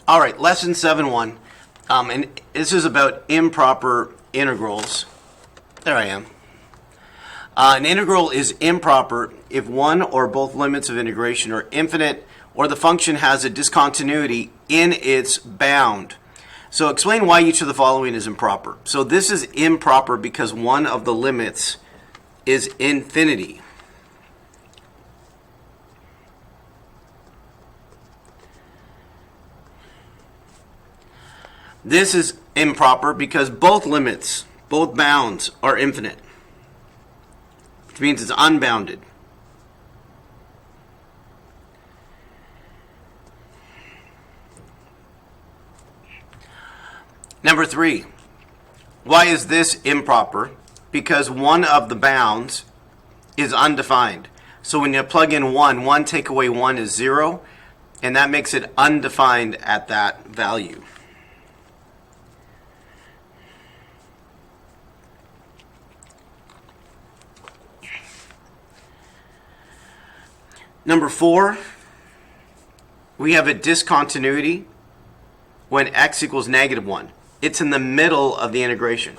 All right, lesson 7.1, and this is about improper integrals. There I am. An integral is improper if one or both limits of integration are infinite or the function has a discontinuity in its bound. So explain why each of the following is improper. So this is improper because one of the limits is infinity. This is improper because both limits, both bounds, are infinite, which means it's unbounded. Number 3, why is this improper? Because one of the bounds is undefined. So when you plug in 1 take away 1 is 0, and that makes it undefined at that value. Number 4, we have a discontinuity when x equals -1. It's in the middle of the integration.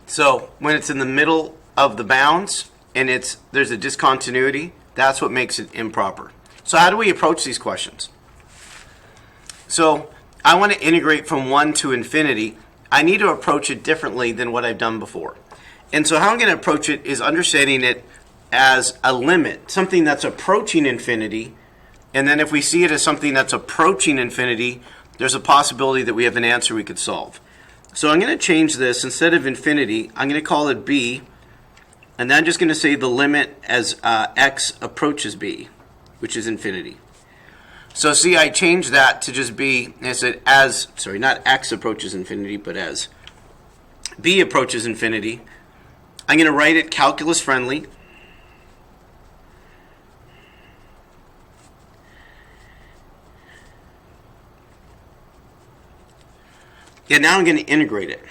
So when it's in the middle of the bounds and there's a discontinuity, that's what makes it improper. So how do we approach these questions? So I want to integrate from 1 to infinity. I need to approach it differently than what I've done before. And so how I'm going to approach it is understanding it as a limit, something that's approaching infinity. And then if we see it as something that's approaching infinity, there's a possibility that we have an answer we could solve. So I'm going to change this. Instead of infinity, I'm going to call it b. And then I'm just going to say the limit as x approaches b, which is infinity. So see, I changed that to just b. I said not x approaches infinity, but as b approaches infinity. I'm going to write it calculus friendly. And now I'm going to integrate it.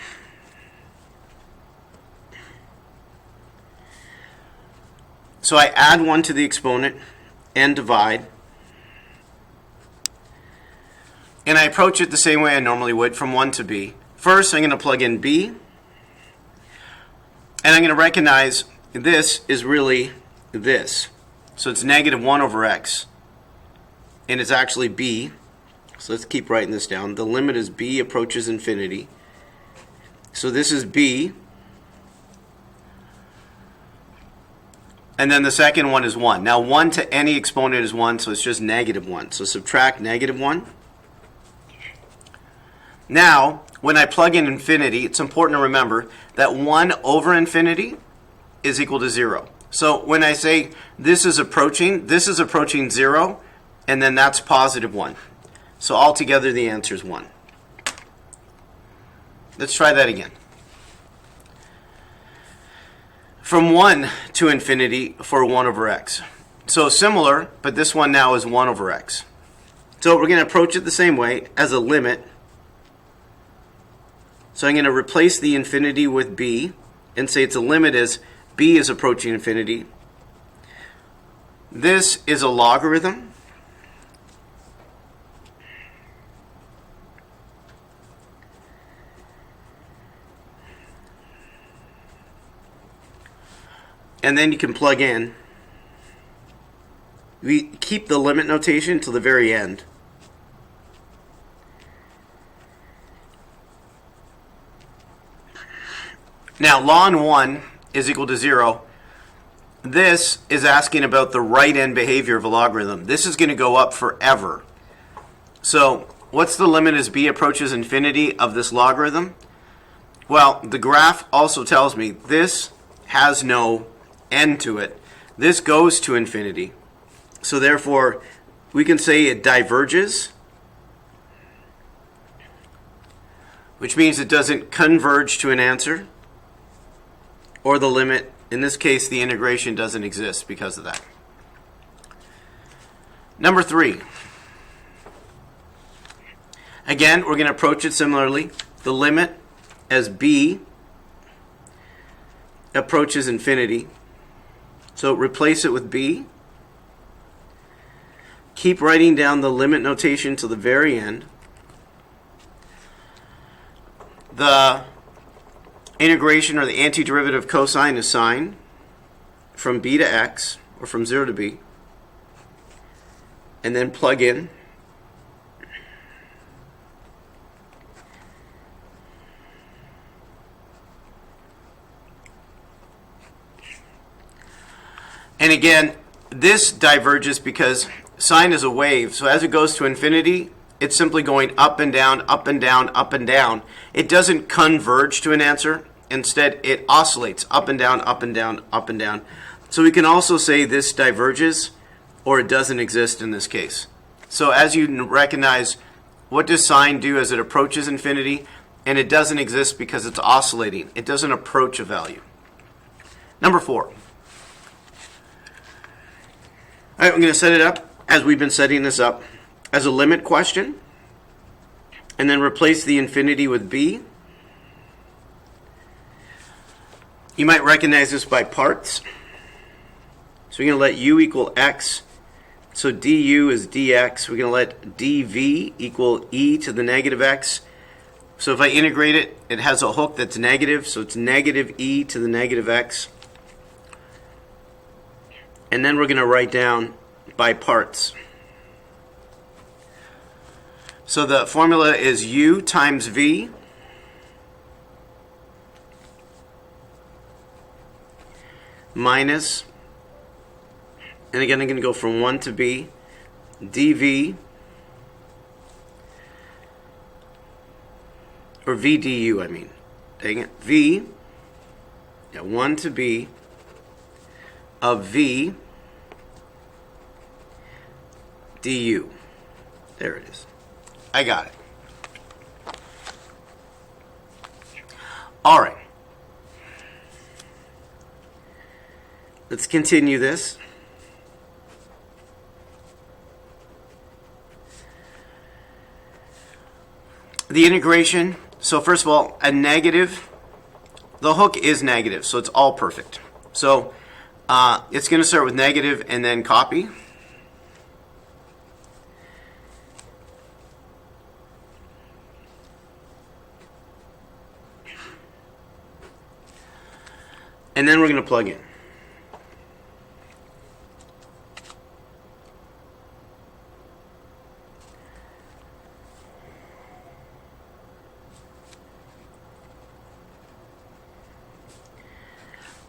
So I add 1 to the exponent and divide. And I approach it the same way I normally would, from 1 to b. First, I'm going to plug in b. And I'm going to recognize this is really this. So it's -1 over x. And it's actually b. So let's keep writing this down. The limit is b approaches infinity. So this is b. And then the second one is 1. Now 1 to any exponent is 1, so it's just -1. So subtract -1. Now, when I plug in infinity, it's important to remember that 1 over infinity is equal to 0. So when I say this is approaching 0, and then that's +1. So altogether the answer is 1. Let's try that again. From 1 to infinity for 1 over x. So similar, but this one now is 1 over x. So we're going to approach it the same way as a limit. So I'm going to replace the infinity with b and say it's a limit as b is approaching infinity. This is a logarithm. And then you can plug in. We keep the limit notation till the very end. Now, ln 1 is equal to 0. This is asking about the right-end behavior of a logarithm. This is going to go up forever. So what's the limit as b approaches infinity of this logarithm? Well, the graph also tells me this has no end to it. This goes to infinity. So therefore, we can say it diverges, which means it doesn't converge to an answer, or the limit. In this case, the integration doesn't exist because of that. Number 3. Again, we're going to approach it similarly. The limit as b approaches infinity. So replace it with b. Keep writing down the limit notation to the very end. The integration or the antiderivative of cosine is sine from b to x, or from 0 to b. And then plug in. And again, this diverges because sine is a wave. So as it goes to infinity, it's simply going up and down, up and down, up and down. It doesn't converge to an answer. Instead, it oscillates up and down, up and down, up and down. So we can also say this diverges, or it doesn't exist in this case. So as you recognize, what does sine do as it approaches infinity? And it doesn't exist because it's oscillating. It doesn't approach a value. Number 4. All right, I'm going to set it up as we've been setting this up as a limit question, and then replace the infinity with b. You might recognize this by parts. So we're going to let u equal x. So du is dx. We're going to let dv equal e to the negative x. So if I integrate it, it has a hook that's negative, so it's negative e to the negative x. And then we're going to write down by parts. So the formula is u times v minus, and again I'm going to go from 1 to b, dv, or v du, I mean. Dang it. V, 1 to b of v du. There it is. I got it. All right. Let's continue this. The integration. So first of all, a negative. The hook is negative, so it's all perfect. So it's going to start with negative and then copy. And then we're going to plug in.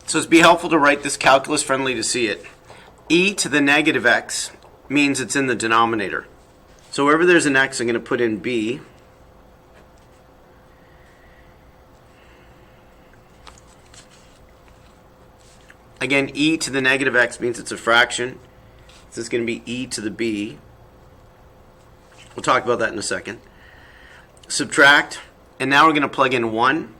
So it's be helpful to write this calculus friendly to see it. E to the negative x means it's in the denominator. So wherever there's an x, I'm going to put in b. Again, e to the negative x means it's a fraction. So it's going to be e to the b. We'll talk about that in a second. Subtract, and now we're going to plug in 1.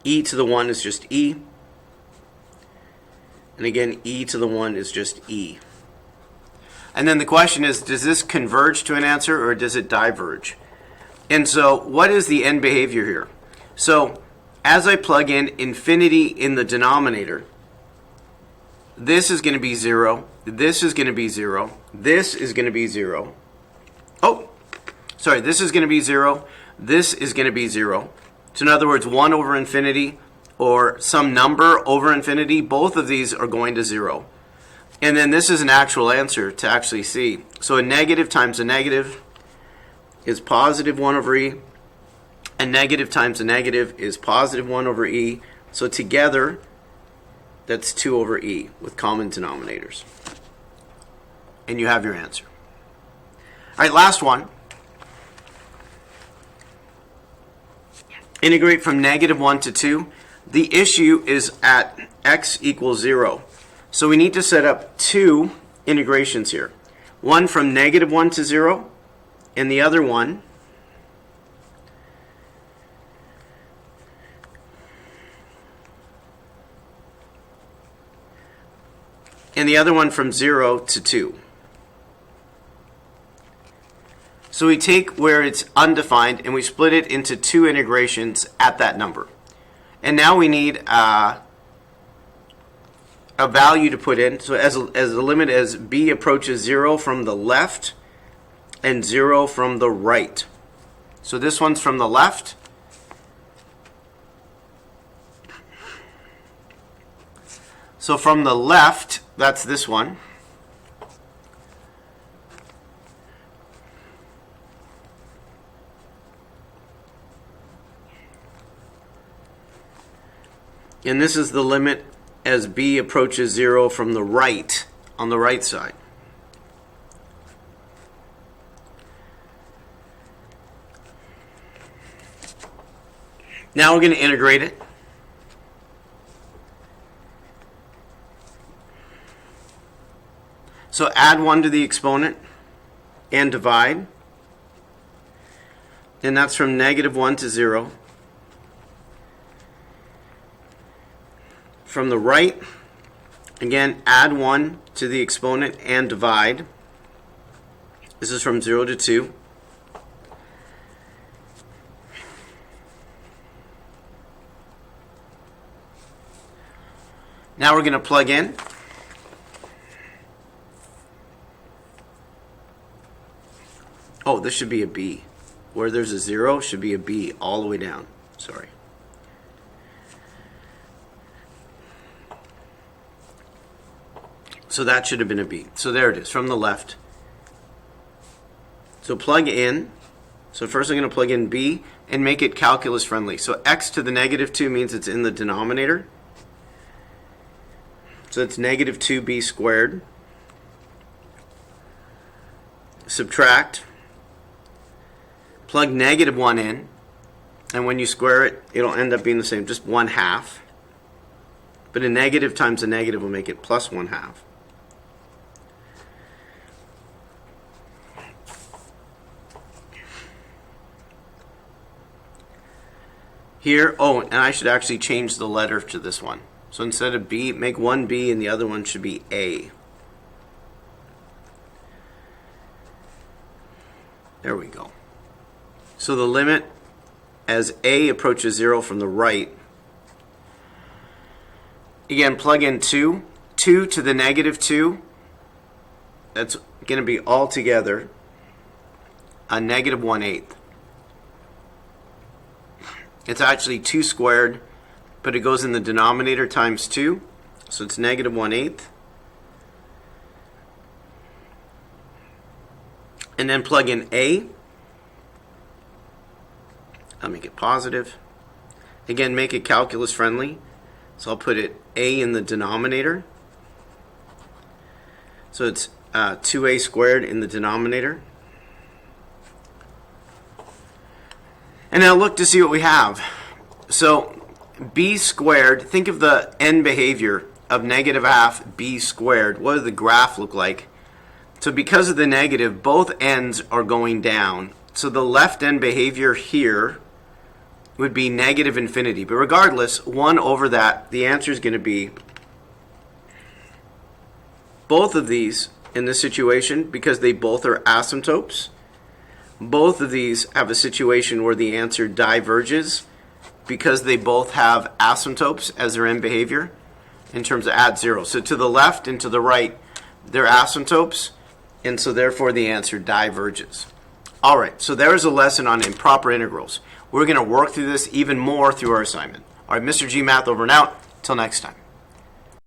E to the 1 is just e. And again, e to the 1 is just e. And then the question is, does this converge to an answer or does it diverge? And so what is the end behavior here? So as I plug in infinity in the denominator, this is going to be 0, this is going to be 0, this is going to be 0. Oh, sorry, this is going to be 0, this is going to be 0. So in other words, 1 over infinity or some number over infinity, both of these are going to 0. And then this is an actual answer to actually see. So a negative times a negative is positive 1 over e. A negative times a negative is positive 1 over e. So together, that's 2 over e with common denominators. And you have your answer. All right, last one. Integrate from negative 1 to 2. The issue is at x equals 0. So we need to set up 2 integrations here. One from negative 1 to 0, and the other one and the other one from 0 to 2. So we take where it's undefined and we split it into 2 integrations at that number. And now we need a value to put in. So as the limit as b approaches 0 from the left and 0 from the right. So this one's from the left. So from the left, that's this one. And this is the limit as b approaches 0 from the right, on the right side. Now we're going to integrate it. So add 1 to the exponent and divide. And that's from -1 to 0. From the right, again, add 1 to the exponent and divide. This is from 0 to 2. Now we're going to plug in. Oh, this should be a B. Where there's a 0 should be a B all the way down. Sorry. So that should have been a B. So there it is, from the left. So plug in. So first I'm going to plug in B and make it calculus friendly. So x to the -2 means it's in the denominator. So it's -2b squared. Subtract. Plug -1 in. And when you square it, it'll end up being the same, just 1/2. But a negative times a negative will make it plus 1/2. Here, oh, and I should actually change the letter to this one. So instead of B, make one B and the other one should be A. There we go. So the limit as A approaches 0 from the right, again, plug in 2. 2 to the -2, that's going to be altogether a -1/8. It's actually 2 squared, but it goes in the denominator times 2, so it's -1/8. And then plug in A. I'll make it positive. Again, make it calculus friendly. So I'll put it A in the denominator. So it's 2a squared in the denominator. And now look to see what we have. So b squared, think of the end behavior of -1/2 b squared. What does the graph look like? So because of the negative, both ends are going down. So the left end behavior here would be -infinity. But regardless, 1 over that, the answer is going to be both of these in this situation, because they both are asymptotes. Both of these have a situation where the answer diverges because they both have asymptotes as their end behavior in terms of at 0. So to the left and to the right, they're asymptotes, and so therefore the answer diverges. All right, so there's a lesson on improper integrals. We're going to work through this even more through our assignment. All right, Mr. G Math over and out. Till next time.